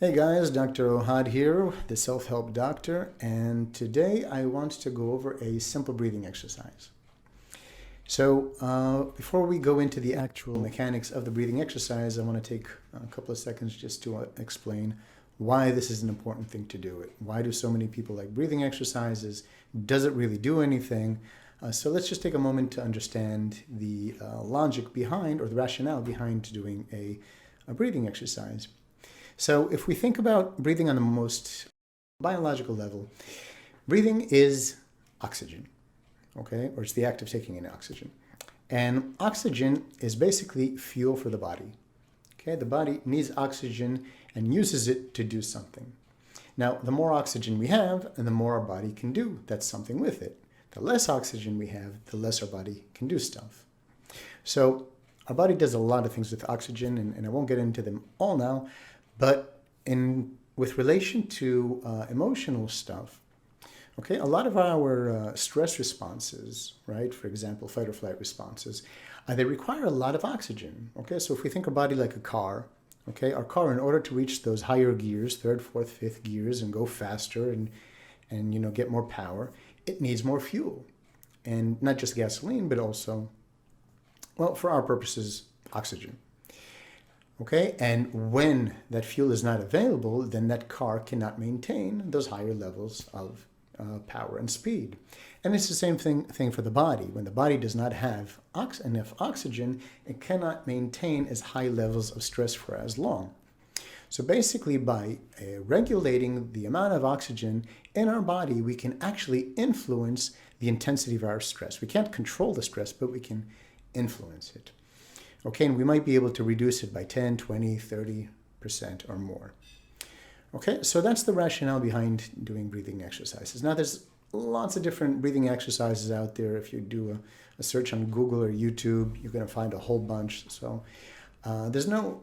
Hey guys, Dr. Ohad here, the Self-Help Doctor, and today I want to go over a simple breathing exercise. So before we go into the actual mechanics of the breathing exercise, I want to take a couple of seconds just to explain why this is an important thing to do. Why do so many people like breathing exercises? Does it really do anything? So let's just take a moment to understand the logic behind, or the rationale behind doing a breathing exercise. So if we think about breathing on the most biological level, breathing is oxygen, okay? Or it's the act of taking in oxygen. And oxygen is basically fuel for the body, okay? The body needs oxygen and uses it to do something. Now, the more oxygen we have, and the more our body can do that's something with it. The less oxygen we have, the less our body can do stuff. So our body does a lot of things with oxygen, and I won't get into them all now, but with relation to emotional stuff, okay, a lot of our stress responses, right, for example, fight or flight responses, they require a lot of oxygen, okay? So if we think about it like a car, okay, our car, in order to reach those higher gears, third, fourth, fifth gears, and go faster and get more power, it needs more fuel. And not just gasoline, but also, well, for our purposes, oxygen. Okay, and when that fuel is not available, then that car cannot maintain those higher levels of power and speed. And it's the same thing for the body. When the body does not have enough oxygen, it cannot maintain as high levels of stress for as long. So basically, by regulating the amount of oxygen in our body, we can actually influence the intensity of our stress. We can't control the stress, but we can influence it. Okay, and we might be able to reduce it by 10, 20, 30% or more. Okay, so that's the rationale behind doing breathing exercises. Now, there's lots of different breathing exercises out there. If you do a search on Google or YouTube, you're going to find a whole bunch. So there's not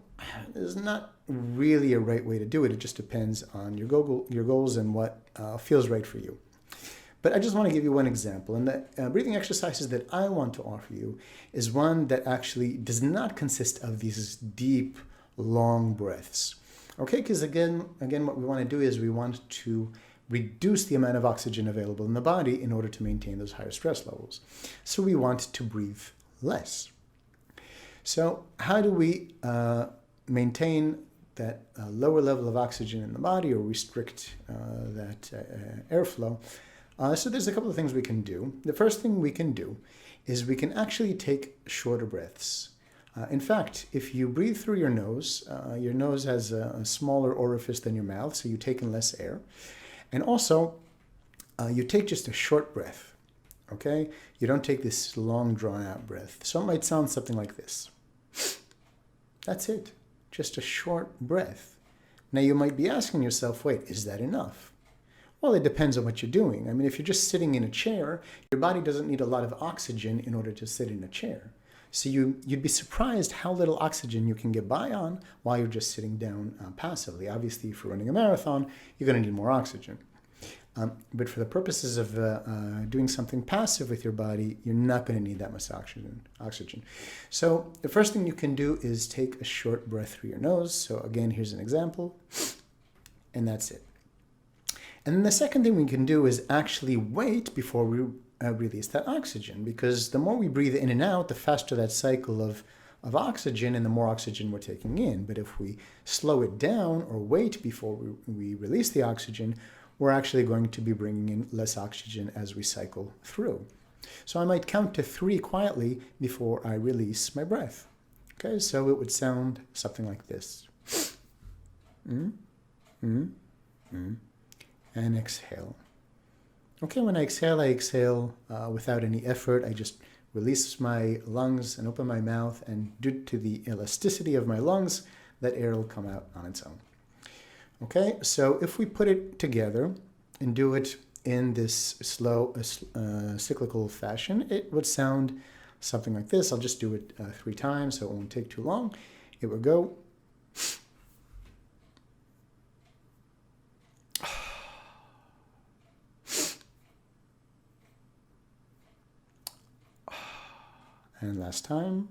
really a right way to do it. It just depends on your goals and what feels right for you. But I just want to give you one example, and the breathing exercises that I want to offer you is one that actually does not consist of these deep, long breaths. Okay, because again, what we want to do is we want to reduce the amount of oxygen available in the body in order to maintain those higher stress levels. So we want to breathe less. So how do we maintain that lower level of oxygen in the body, or restrict that airflow? So there's a couple of things we can do. The first thing we can do is we can actually take shorter breaths. In fact, if you breathe through your nose has a smaller orifice than your mouth, so you take in less air. And also, you take just a short breath, okay? You don't take this long, drawn-out breath. So it might sound something like this. That's it, just a short breath. Now you might be asking yourself, wait, is that enough? Well, it depends on what you're doing. I mean, if you're just sitting in a chair, your body doesn't need a lot of oxygen in order to sit in a chair. So you'd be surprised how little oxygen you can get by on while you're just sitting down passively. Obviously, if you're running a marathon, you're going to need more oxygen. But for the purposes of doing something passive with your body, you're not going to need that much oxygen. So the first thing you can do is take a short breath through your nose. So again, here's an example, and that's it. And then the second thing we can do is actually wait before we release that oxygen, because the more we breathe in and out, the faster that cycle of oxygen and the more oxygen we're taking in. But if we slow it down or wait before we release the oxygen, we're actually going to be bringing in less oxygen as we cycle through. So I might count to 3 quietly before I release my breath. Okay, so it would sound something like this. And exhale. Okay, when I exhale without any effort. I just release my lungs and open my mouth, and due to the elasticity of my lungs, that air will come out on its own. Okay, so if we put it together and do it in this slow, cyclical fashion, it would sound something like this. I'll just do it 3 times, so it won't take too long. It will go. And last time.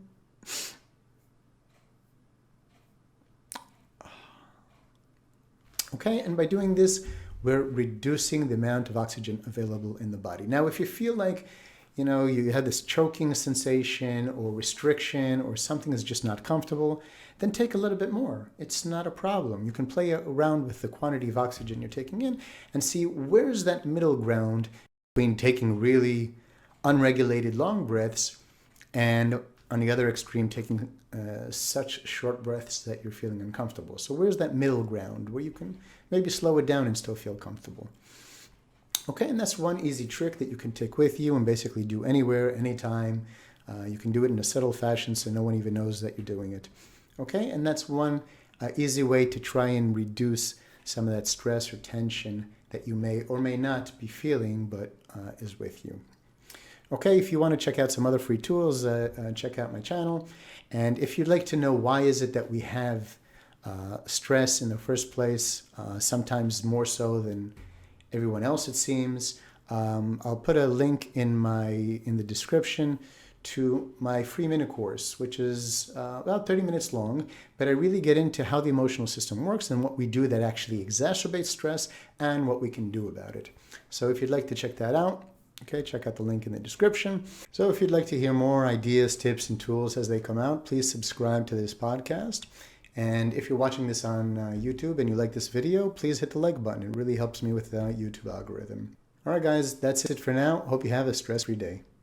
Okay, and by doing this, we're reducing the amount of oxygen available in the body. Now, if you feel like, you have this choking sensation or restriction or something is just not comfortable, then take a little bit more. It's not a problem. You can play around with the quantity of oxygen you're taking in and see where's that middle ground between taking really unregulated long breaths and on the other extreme taking such short breaths that you're feeling uncomfortable. So where's that middle ground where you can maybe slow it down and still feel comfortable? Okay, and that's one easy trick that you can take with you and basically do anywhere, anytime. You can do it in a subtle fashion so no one even knows that you're doing it. Okay, and that's one easy way to try and reduce some of that stress or tension that you may or may not be feeling but is with you. Okay, if you want to check out some other free tools, check out my channel. And if you'd like to know why is it that we have stress in the first place, sometimes more so than everyone else it seems, I'll put a link in the description to my free mini course, which is about 30 minutes long, but I really get into how the emotional system works and what we do that actually exacerbates stress and what we can do about it. So if you'd like to check that out, okay, check out the link in the description. So if you'd like to hear more ideas, tips, and tools as they come out, please subscribe to this podcast. And if you're watching this on YouTube and you like this video, please hit the like button. It really helps me with the YouTube algorithm. All right, guys, that's it for now. Hope you have a stress-free day.